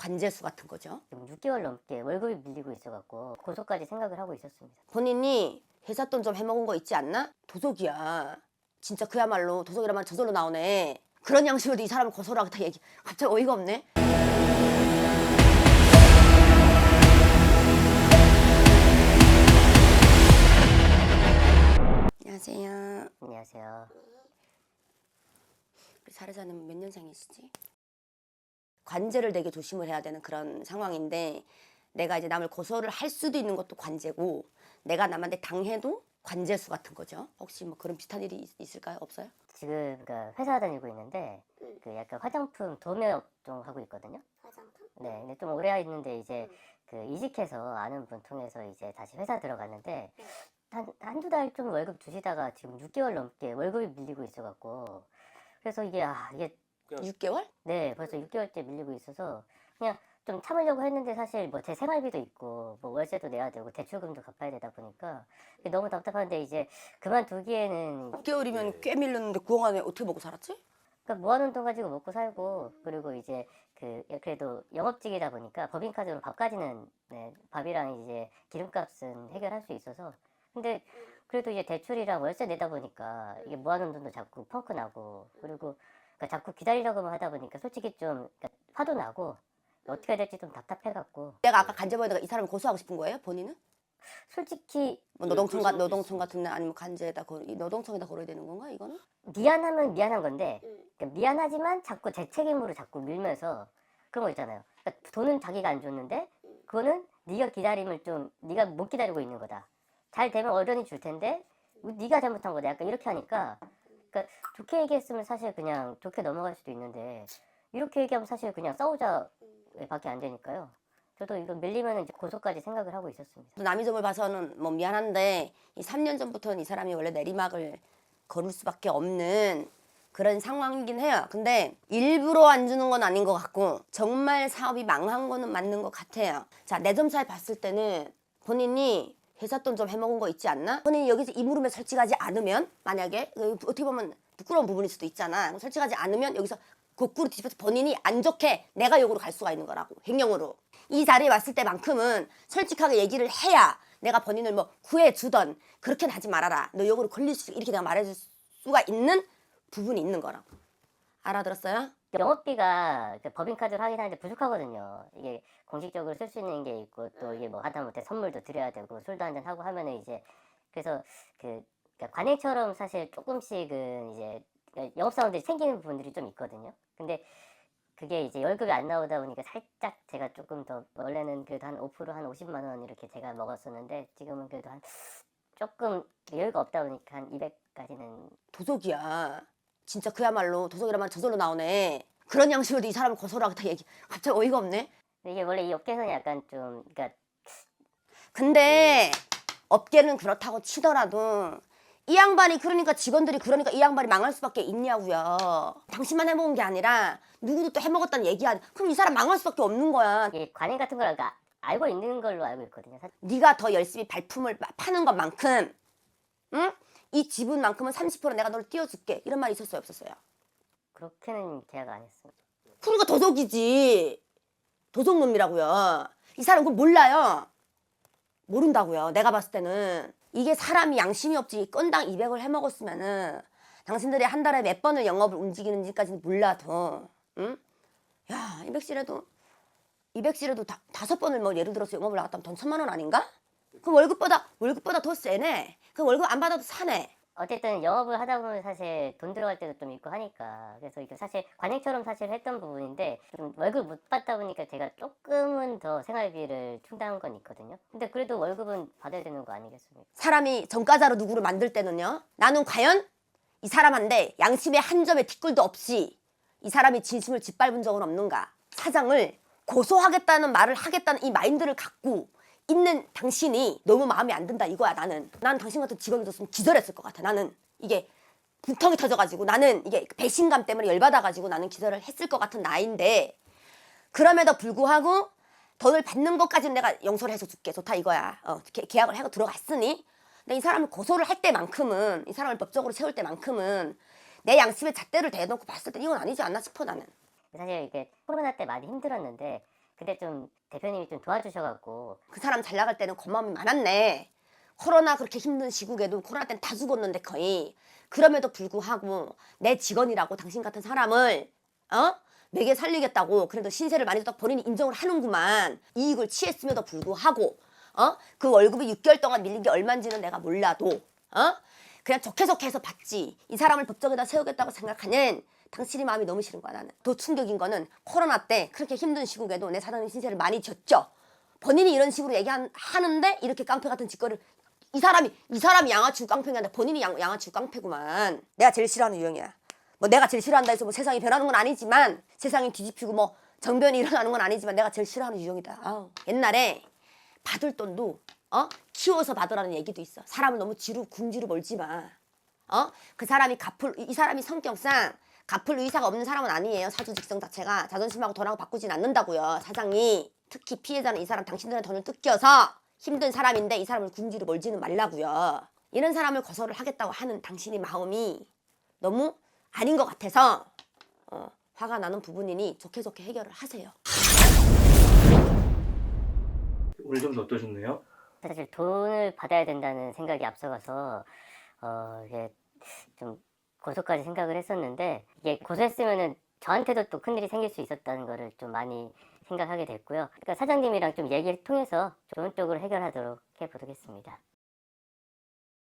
관재수 같은 거죠. 6개월 넘게 월급이 밀리고 있어갖고 고소까지 생각을 하고 있었습니다. 본인이 회사 돈 좀 해먹은 거 있지 않나? 도둑이야. 진짜 그야말로 도둑이란 말 저절로 나오네. 그런 양식으로 이 사람을 고소를 하겠다 얘기. 갑자기 어이가 없네. 안녕하세요. 안녕하세요. 우리 사례자는 몇 년생이시지? 관제를 되게 조심을 해야 되는 그런 상황인데, 내가 이제 남을 고소를 할 수도 있는 것도 관제고, 내가 남한테 당해도 관제수 같은 거죠. 혹시 뭐 그런 비슷한 일이 있을까요? 없어요? 지금 회사 다니고 있는데 그 약간 화장품 도매 업종 하고 있거든요. 화장품? 네, 근데 좀 오래 있는데 이제 그 이직해서 아는 분 통해서 이제 다시 회사 들어갔는데 한두 달 좀 월급 주시다가 지금 6개월 넘게 월급이 밀리고 있어갖고 그래서 이게 6개월? 네, 벌써 6개월째 밀리고 있어서 그냥 좀 참으려고 했는데 사실 뭐 제 생활비도 있고 뭐 월세도 내야 되고 대출금도 갚아야 되다 보니까 너무 답답한데 이제 그만두기에는 6개월이면 꽤 밀렸는데 그동안에 어떻게 먹고 살았지? 그러니까 모아놓은 돈 가지고 먹고 살고 그리고 이제 그래도 영업직이다 보니까 법인카드로 밥까지는 네, 밥이랑 이제 기름값은 해결할 수 있어서 근데 그래도 이제 대출이랑 월세 내다 보니까 이게 모아놓은 돈도 자꾸 펑크 나고 그리고 그러니까 자꾸 기다리려고만 하다 보니까 솔직히 좀 그러니까 화도 나고 어떻게 해야 될지 좀 답답해갖고 내가 아까 간제보에다가 이 사람을 고소하고 싶은 거예요? 본인은? 솔직히 뭐 노동청 같은 데 아니면 간제에다 이 노동청에다 걸어야 되는 건가 이거는? 미안하면 미안한 건데 그러니까 미안하지만 자꾸 제 책임으로 자꾸 밀면서 그런 거 있잖아요. 그러니까 돈은 자기가 안 줬는데 그거는 네가 기다림을 좀 네가 못 기다리고 있는 거다. 잘 되면 어련히 줄 텐데 네가 잘못한 거다. 약간 이렇게 하니까 그러니까 좋게 얘기했으면 사실 그냥 좋게 넘어갈 수도 있는데 이렇게 얘기하면 사실 그냥 싸우자 밖에 안 되니까요. 저도 이거 밀리면 이제 고소까지 생각을 하고 있었습니다. 남의 점을 봐서는 뭐 미안한데 이 3년 전부터는 이 사람이 원래 내리막을 걸을 수밖에 없는 그런 상황이긴 해요. 근데 일부러 안 주는 건 아닌 것 같고 정말 사업이 망한 거는 맞는 것 같아요. 자, 내 점사에 봤을 때는 본인이 회사 돈 좀 해먹은 거 있지 않나? 본인이 여기서 이 무릎에 설치하지 않으면 만약에 어떻게 보면 부끄러운 부분일 수도 있잖아. 설치하지 않으면 여기서 거꾸로 뒤집어서 본인이 안 좋게 내가 욕으로 갈 수가 있는 거라고. 횡령으로. 이 자리에 왔을 때만큼은 솔직하게 얘기를 해야 내가 본인을 뭐 구해주던 그렇게는 하지 말아라. 너 욕으로 걸릴 수 이렇게 내가 말해줄 수가 있는 부분이 있는 거라고. 알아들었어요? 영업비가 법인카드로 하긴 하는데 부족하거든요. 이게 공식적으로 쓸 수 있는 게 있고 또 이게 뭐 하다못해 선물도 드려야 되고 술도 한잔 하고 하면은 이제 그래서 그러니까 관행처럼 사실 조금씩은 이제 영업사원들이 챙기는 부분들이 좀 있거든요. 근데 그게 이제 월급이 안 나오다 보니까 살짝 제가 조금 더 원래는 그래도 한 5% 한 50만 원 이렇게 제가 먹었었는데 지금은 그래도 한 조금 여유가 없다 보니까 한 200까지는 도둑이야. 진짜 그야말로 도둑이란 말 저절로 나오네. 그런 양식으로 이 사람을 고소를 하겠다 얘기. 갑자기 어이가 없네. 이게 원래 이 업계에서는 약간 좀 그러니까 근데 업계는 그렇다고 치더라도 이 양반이 그러니까 직원들이 그러니까 이 양반이 망할 수밖에 있냐고요. 당신만 해먹은 게 아니라 누구도 또 해먹었다는 얘기야. 그럼 이 사람 망할 수밖에 없는 거야. 이게 관행 같은 걸 그러니까 알고 있는 걸로 알고 있거든요. 네가 더 열심히 발품을 파는 것만큼 응? 이 지분만큼은 30% 내가 너를 띄워줄게. 이런 말이 있었어요 없었어요? 그렇게는 계약 안 했습니다. 그러니까 도둑이지. 도둑놈이라고요. 이 사람 그걸 몰라요. 모른다고요. 내가 봤을 때는 이게 사람이 양심이 없지 건당 200을 해먹었으면은 당신들이 한 달에 몇 번을 영업을 움직이는지까지는 몰라도 응? 야, 200실에도 5번을 뭐 예를 들어서 영업을 나갔다면 돈 1000만 원 아닌가? 그럼 월급보다 더 세네. 그럼 월급 안 받아도 사네. 어쨌든 영업을 하다 보면 사실 돈 들어갈 때도 좀 있고 하니까 그래서 이게 사실 관행처럼 사실 했던 부분인데 좀 월급 못 받다 보니까 제가 조금은 더 생활비를 충당한 건 있거든요. 근데 그래도 월급은 받아야 되는 거 아니겠습니까? 사람이 전과자로 누구를 만들 때는요. 나는 과연 이 사람한테 양심의 한 점의 티끌도 없이 이 사람이 진심을 짓밟은 적은 없는가. 사장을 고소하겠다는 말을 하겠다는 이 마인드를 갖고 있는 당신이 너무 마음에 안 든다 이거야. 나는 당신 같은 직원이 줬으면 기절했을 것 같아. 나는 이게 분통이 터져가지고 나는 이게 배신감 때문에 열받아가지고 나는 기절을 했을 것 같은 나인데 그럼에도 불구하고 돈을 받는 것까지는 내가 용서를 해서 줄게. 좋다 이거야. 계약을 하고 들어갔으니 근데 이 사람을 고소를 할 때만큼은 이 사람을 법적으로 세울 때만큼은 내 양심의 잣대를 대놓고 봤을 때 이건 아니지 않나 싶어 나는. 사실 이게 코로나 때 많이 힘들었는데 근데 좀 대표님이 좀 도와주셔갖고 그 사람 잘 나갈 때는 고마움이 많았네. 코로나 그렇게 힘든 시국에도 코로나 때는 다 죽었는데 거의. 그럼에도 불구하고 내 직원이라고 당신 같은 사람을 매개 살리겠다고 그래도 신세를 많이 줬다 본인이 인정을 하는구만. 이익을 취했음에도 불구하고 그 월급이 6개월 동안 밀린 게 얼마인지는 내가 몰라도 그냥 좋게 해서 받지. 이 사람을 법정에다 세우겠다고 생각하는 당신이 마음이 너무 싫은 거야. 나는 더 충격인 거는 코로나 때 그렇게 힘든 시국에도 내 사장님 신세를 많이 졌죠. 본인이 이런 식으로 얘기하는데 이렇게 깡패 같은 짓거리를 이 사람이 양아치고 깡패가 아니라 본인이 양아치고 깡패구만. 내가 제일 싫어하는 유형이야. 뭐 내가 제일 싫어한다 해서 뭐 세상이 변하는 건 아니지만 세상이 뒤집히고 뭐 정변이 일어나는 건 아니지만 내가 제일 싫어하는 유형이다. 아우. 옛날에 받을 돈도 키워서 받으라는 얘기도 있어. 사람을 너무 궁지로 몰지 마. 그 사람이 이 사람이 성격상 갚을 의사가 없는 사람은 아니에요. 사주 직성 자체가 자존심하고 돈하고 바꾸진 않는다고요. 사장이. 특히 피해자는 이 사람 당신들의 돈을 뜯겨서 힘든 사람인데 이 사람을 궁지로 몰지는 말라고요. 이런 사람을 고소를 하겠다고 하는 당신의 마음이 너무 아닌 것 같아서 화가 나는 부분이니 좋게 해결을 하세요. 오늘 좀 어떠셨나요? 사실 돈을 받아야 된다는 생각이 앞서가서 이게 좀 고소까지 생각을 했었는데 이게 고소했으면은 저한테도 또 큰일이 생길 수 있었다는 거를 좀 많이 생각하게 됐고요. 그러니까 사장님이랑 좀 얘기를 통해서 좋은 쪽으로 해결하도록 해보겠습니다.